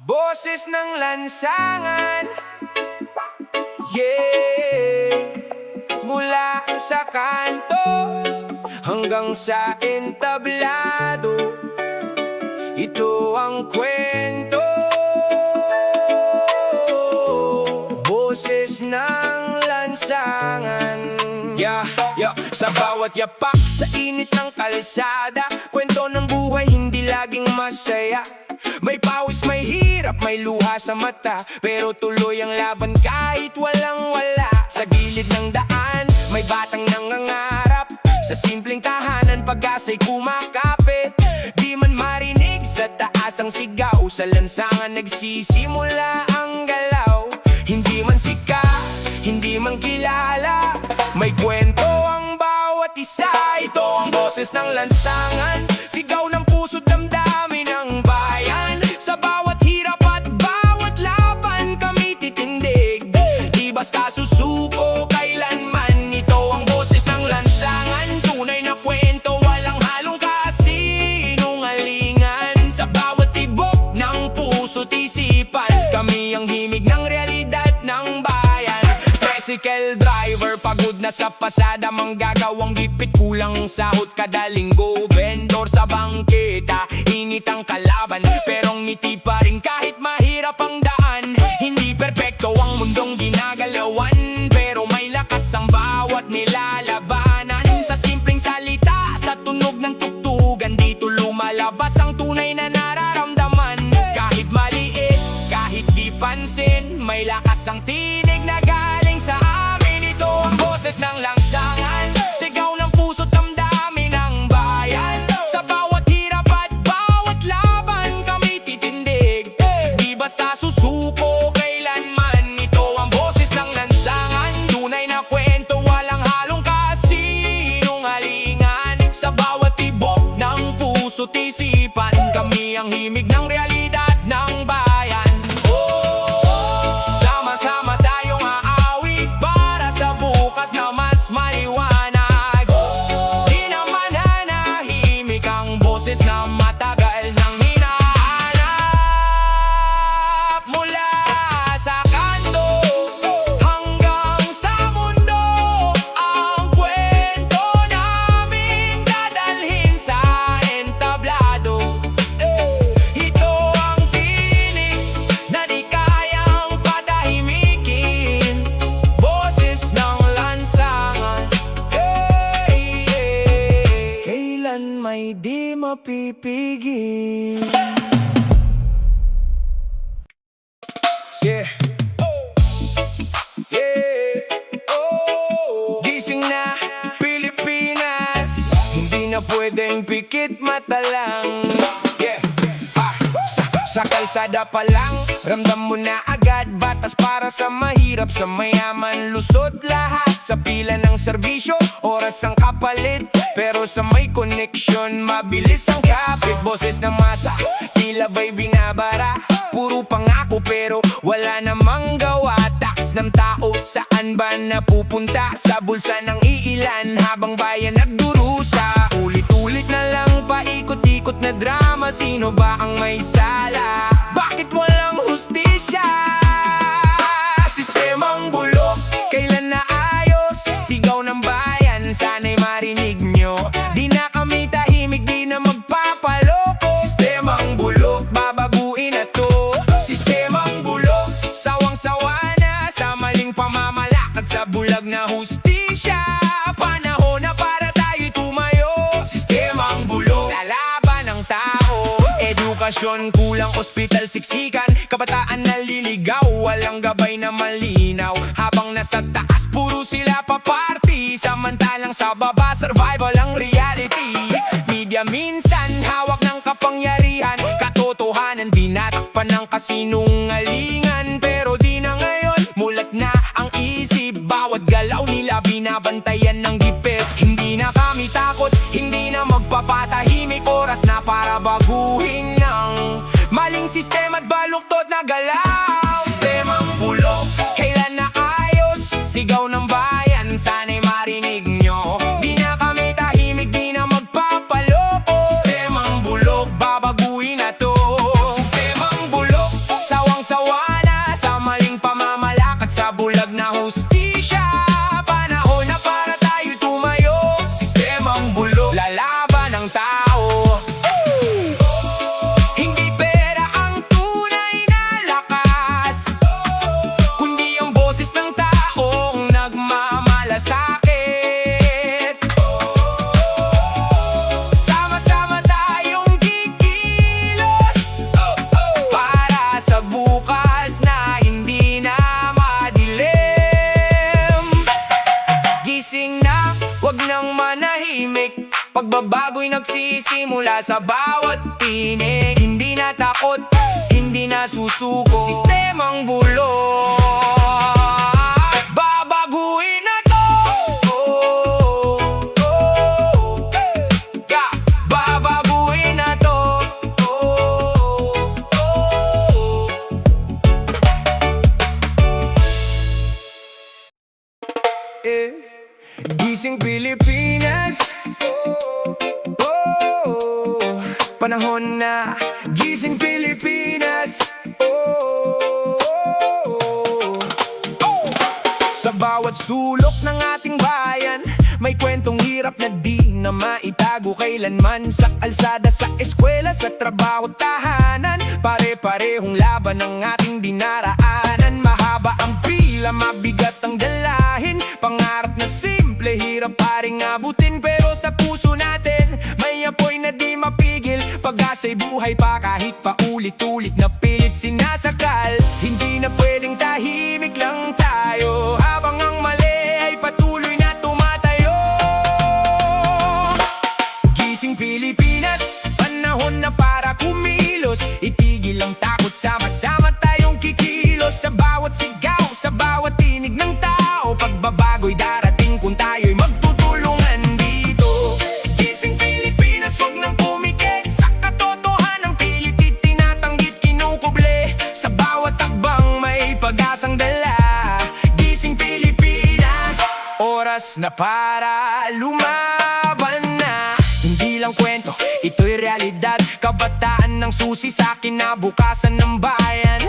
Boses ng lansangan, yeah. Mula sa kanto hanggang sa entablado, ito ang kwento. Boses ng lansangan, yeah, yeah. Sa bawat yapak, sa init ng kalsada, kwento ng buhay hindi laging masaya. May pawis, may hirap, may luha sa mata, pero tuloy ang laban kahit walang wala. Sa gilid ng daan, may batang nangangarap, sa simpleng tahanan pag-asa'y kumakapit. Di man marinig sa taas ang sigaw, sa lansangan nagsisimula ang galaw. Hindi man sikat, hindi man kilala, may kwento ang bawat isa. Ito ang boses ng lansangan, sigaw ng puso't damdamin ng bayan. Sa bawat hirap at bawat laban kami titindig, di basta susuko kailanman. Ito ang boses ng lansangan, tunay na kwento, walang halong kasinungalingan. Sa bawat tibok ng puso't isipan, kami ang himig ng realidad ng bayan. Tricycle driver, pagod na sa pasada, manggagawang gipit, kulang sahod kada linggo. Vendor sa bangketa, init ang kalaban, pero ngiti pa rin kahit mahirap ang daan. Hindi perpekto ang mundong ginagalawan, pero may lakas ang bawat nilalabanan. Sa simpleng salita, sa tunog ng tugtugan, dito lumalabas ang tunay na nararamdaman. Kahit maliit, kahit di pansin, may lakas ang tinig na galing sa amin. Ito ang boses ng lansangan, sigaw ng puso't damdamin ng bayan. Sa bawat hirap at bawat laban kami titindig, di basta susuko kailanman. Ito ang boses ng lansangan, tunay na kwento, walang halong kasinungalingan. Sa bawat tibok ng puso't isipan, kami ang himig ng realidad ng bayan. Sama-sama tayong aawit para sa bukas na mas maliwanag. Di naman nanahimik ang boses na matagal nang hinahanap. Mula sa kanto hanggang sa mundo, ang kwento namin dadalhin sa entablado. Ito ang tinig na di kayang patahimikin, boses ng lansangan, kailan may di mapipigil. Yeah. Yeah. Oh. Gising na Pilipinas, hindi na pwedeng pikit mata lang. Yeah. Sa kalsada pa lang, ramdam mo na agad, batas para sa mahirap, sa mayaman, lusot lahat. Sa pila ng serbisyo, oras ang kapalit, pero sa may connection, mabilis ang kapit. Boses ng masa, tila ba'y binabara, puro pangako pero wala namang gawa. Tax ng tao, saan ba napupunta? Sa bulsa ng iilan habang bayan nagdurusa. Ulit-ulit na lang paikot-ikot na drama, sino ba ang may sala? Bakit walang hustisya? Sistemang bulok, kailan naayos? Sigaw ng bayan, sana'y marinig nyo. Di na kami tahimik, di na magpapaloko. Sistemang bulok, babaguhin na to. Sistemang bulok, sawang-sawa na sa maling pamamalakad, sa bulag na hustisya. Panahon na para tayo'y tumayo. Sistemang bulok, lalaban ng tao. Edukasyon kulang, ospital siksikan, kabataan naliligaw, walang gabay na malinaw. Habang nasa taas, puro sila paparty, samantalang sa baba, survival ang reality. Media minsan, hawak ng kapangyarihan, katotohanan dinatakpan ng kasinungalingan. Pero di na ngayon, mulat na ang isip, bawat galaw nila binabantayan ng gipit. Hindi na kami takot, hindi na magpapatahimik, oras na para baguhin ng maling sistema at baluktot na galaw. Sistemang bulok, kailan naayos? Sigaw ng bayan, sana'y marinig nyo. Di na kami tahimik, di na magpapaloko. Sistemang bulok, babaguhin na to. Sistemang bulok, pagbabago'y nagsisimula sa bawat tinig. Hindi na takot, hindi na susuko, sistemang bulok. Babaguhin na to. Yeah. Babaguhin na to. Gising Pilipinas. Panahon na. Gising Pilipinas. Sa bawat sulok ng ating bayan, may kwentong hirap na di na maitago kailanman. Sa kalsada, sa eskwela, sa trabaho, tahanan, pare-parehong laban ang ating dinaraanan. Mahaba ang pila, mabigat ang dalahin, pangarap na simple, hirap pa ring abutin. Pero sa puso natin, may apoy na di mapigil. Pag-asa'y buhay pa kahit pa ulit-ulit na pilit sinasakal. Hindi na pwedeng tahimik lang tayo habang ang mali ay patuloy na tumatayo. Gising Pilipinas, panahon na para kumilos. Itigil ang takot, sama-sama tayong kikilos. Sa bawat sigaw, sa bawat tinig ng tao, pagbabago'y darating kung tayo'y magtutulungan dito. Gising Pilipinas, wag nang pumikit sa katotohanan, pilit itinatanggit, kinukuble. Sa bawat takbang may pag-asang dala. Gising Pilipinas, oras na para lumaban na. Hindi lang kwento, ito'y realidad. Kabataan ng susi sa kinabukasan ng bayan.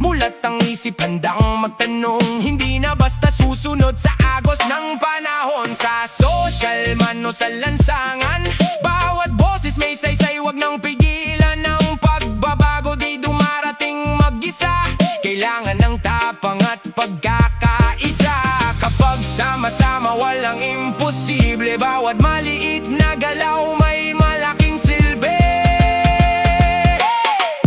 Mulat ang isip, handang magtanong, hindi na basta susunod sa agos ng panahon. Sa social man o sa lansangan, bawat boses may saysay, wag nang pigilan ng pagbabago, di dumarating mag-isa. Kailangan ng tapang at pagkakaisa. Kapag sama-sama walang imposible, bawat maliit na galaw may malaking silbi.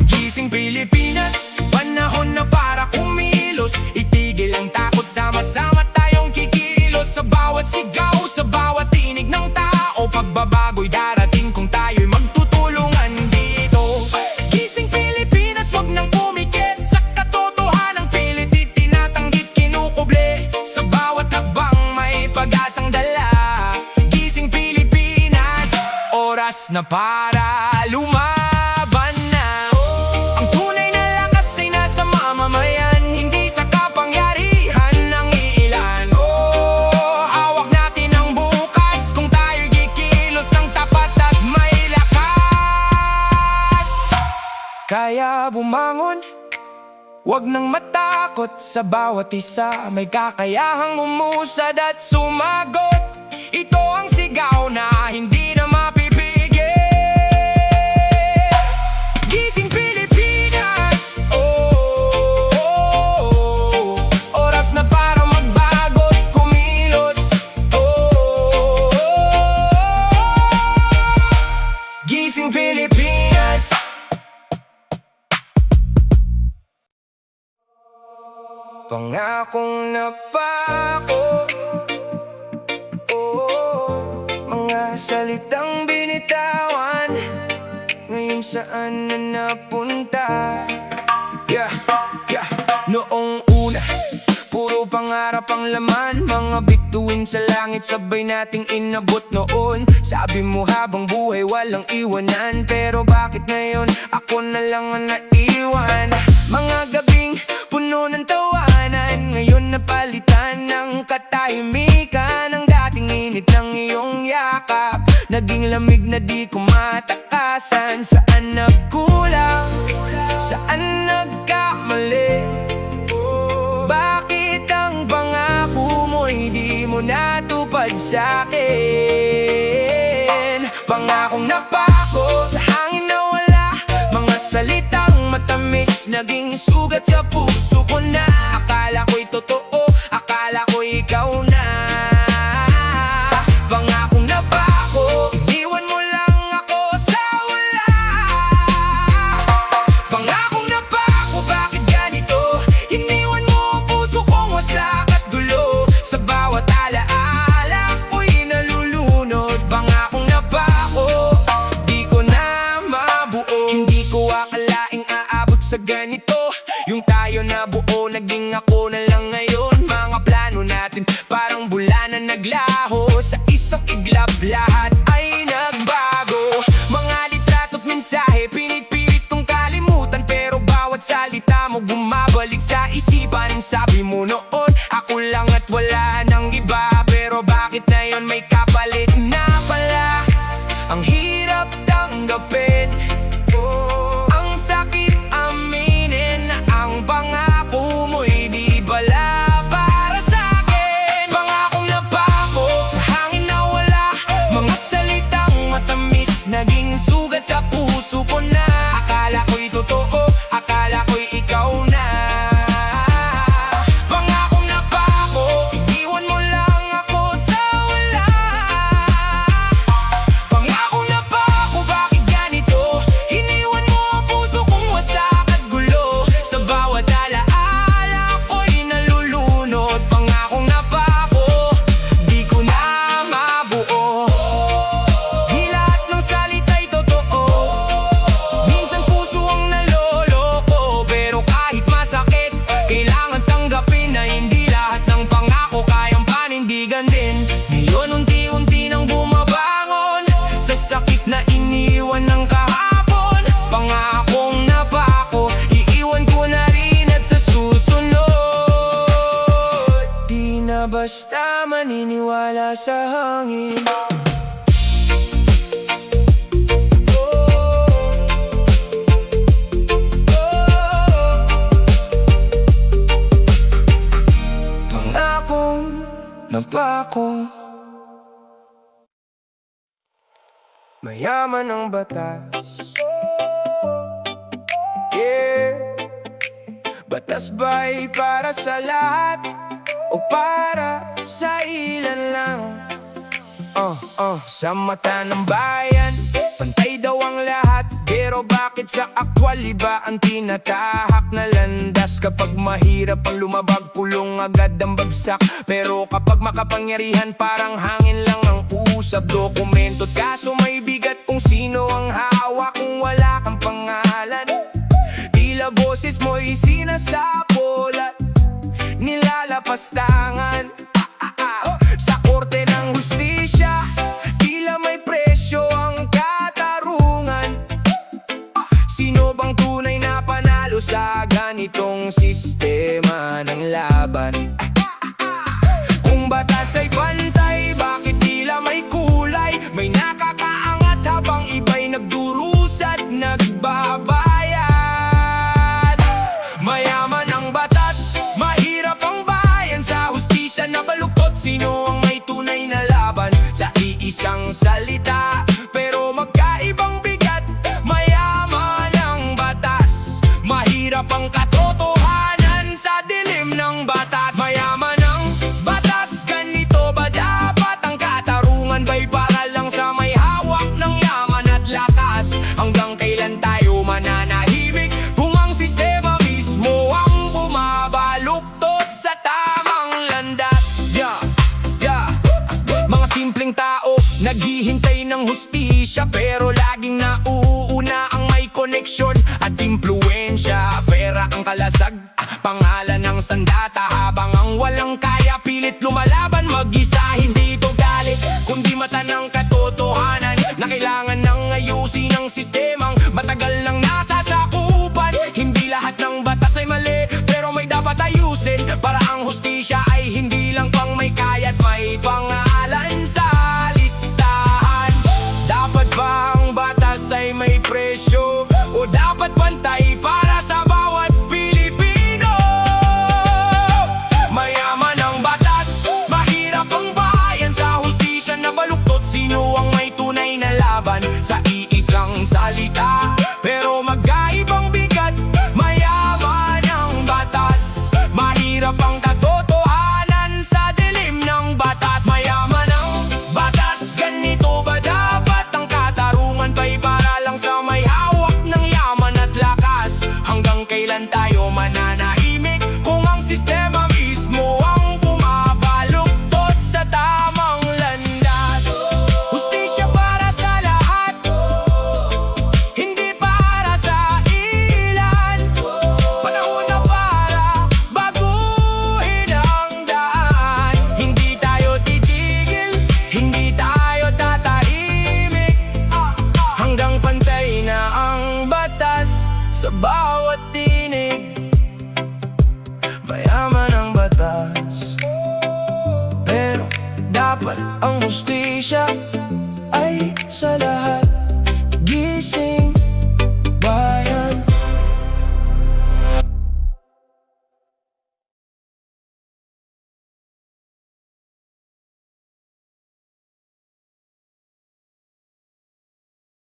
Gising Pilipinas, panahon na para kumilos. Itigil ang takot, sama-sama tayong kikilos. Sa bawat sigaw, sa bawat tinig ng tao, pagbabago'y darating kung tayo'y magtutulungan dito. Gising Pilipinas, wag nang pumikit sa katotohanan, pilit itinatanggit, kinukuble. Sa bawat takbang may pag-asang dala. Gising Pilipinas, oras na para lumaban na. Ang tunay na lakas ay nasa mamamayan, hindi sa kapangyarihan ng iilan. Hawak natin ang bukas kung tayo'y kikilos ng tapat at may lakas. Kaya bumangon, wag nang matakot, sa bawat isa may kakayahang umusad at sumagot. Ito ang sigaw na hindi na mapipigil. Gising Pilipinas, oras na para magbago at kumilos. Gising Pilipinas. Pangakong napako, mga salitang binitawan, ngayon saan na napunta? Yeah. Noong una, puro pangarap ang laman, mga bituin sa langit sabay nating inabot noon. Sabi mo habang buhay walang iwanan, pero bakit ngayon ako na lang ang naiwan? Mga gabing puno ng tawanan, ngayon napalitan ng katahimikan. Ang dating init ng iyong yakap, naging lamig na di ko matakasan. Saan nagkulang? Saan nagkamali? Bakit ang pangako mo'y di mo natupad sa'kin? Pangakong napako, sa hangin na wala, mga salitang matamis, naging sugat sa puso ko na. Akala ko'y totoo, akala ko'y ikaw na. Pangakong napako, iwan mo lang ako sa wala. Pangakong napako, bakit ganito? Iniwan mo ang puso kong wasak at gulo. Sa bawat alaala ko'y nalulunod. Pangakong napako, sa ganito. Yung tayo na buo, naging ako na lang ngayon. Mga plano natin parang bula na naglaho. Sa isang iglap lahat ay nagbago. Mga litrato't mensahe pinipilit kong kalimutan, pero bawat salita mo bumabalik sa isipan. Sabi mo noon, ako lang at wala nang iba, pero bakit ngayon may kapalit na pala? Ang hirap tanggapin, ang sakit aminin na ang pangako mo'y di bala para sa'kin. Pangakong napako sa hangin na wala, mga salitang matamis naging sugat sa puso ko na. Akala ko'y totoo, akala ko'y ikaw na. Pangakong napako, iniwan mo lang ako sa wala. Pangakong napako, bakit ganito? Iniwan mo ang puso kong wasak at gulo. Sa bawat alaala ko'y nalulunod. Pangakong napako, di ko na mabuo. Di lahat ng salita'y totoo, minsan puso ang naloloko. Pero kahit masakit, kailangan tanggapin na hindi lahat ng pangako kayang panindigan din. Ngayon unti-unti nang bumabangon sa sakit na iniwan ng kahapon. Pangakong napako, iiwan ko na rin at sa susunod. Di na basta maniniwala sa hangin. Pangakong napako. Mayaman ang batas, yeah. Batas ba'y para sa lahat o para sa ilan lang? Sa mata ng bayan, pantay daw ang lahat. Pero bakit sa aktwal iba ang tinatahak na landas? Kapag mahirap ang lumabag, pulong agad ang bagsak. Pero kapag makapangyarihan, parang hangin lang ang usap. Dokumento at kaso may bigat kung sino ang hawak. Kung wala kang pangalan, tila boses mo'y sinasapolat, nilalapastangan. Sa korte ng hustisya, tila may presyo ang katarungan. Sino bang tunay na panalo sa ganitong sistema ng laban? Kung batas ay pantay, bakit tila may kulay? May nakakaangat habang iba'y nagdurusa at nagbabayad. Mayaman ang batas, mahirap ang bayan. Sa hustisya na baluktot, sino ang may tunay na laban? Sa iisang salita, pero magkaibang bigat. Mayaman ang batas, mahirap ang katotohanan sa dilim ng batas. Mayaman ang batas, ganito ba dapat? Ang katarungan ba'y para lang sa may hawak ng yaman at lakas? Hanggang kailan tayo mananahimik kung ang sistema mismo ang bumabaluktot sa tamang landas? Mga simpleng tao naghihintay ng hustisya, pero laging nauuna ang may koneksyon at impluensya. Pera ang kalasag, pangalan ng sandata, habang ang walang kaya pilit lumalaban mag-isa. Hindi ito galit, kundi mata ng katotohanan na kailangan ng ayusin ng sistemang matagal nang nasasakupan. Hindi lahat ng batas ay mali, pero may dapat ayusin para ang hustisya ay hindi lang pang may kaya't may pangalan sa listahan. Dapat ba ang batas ay may presyo o dapat pantay para sa bawat Pilipino? Mayaman ang batas, mahirap ang bayan. Sa hustisya na baluktot, sino ang may tunay na laban? Sa iisang salita, pero magkaibang bigat. Mayaman ang batas, mahirap ang katotohanan sa dilim ng batas. Mayaman dapat ang hustisya ay sa lahat.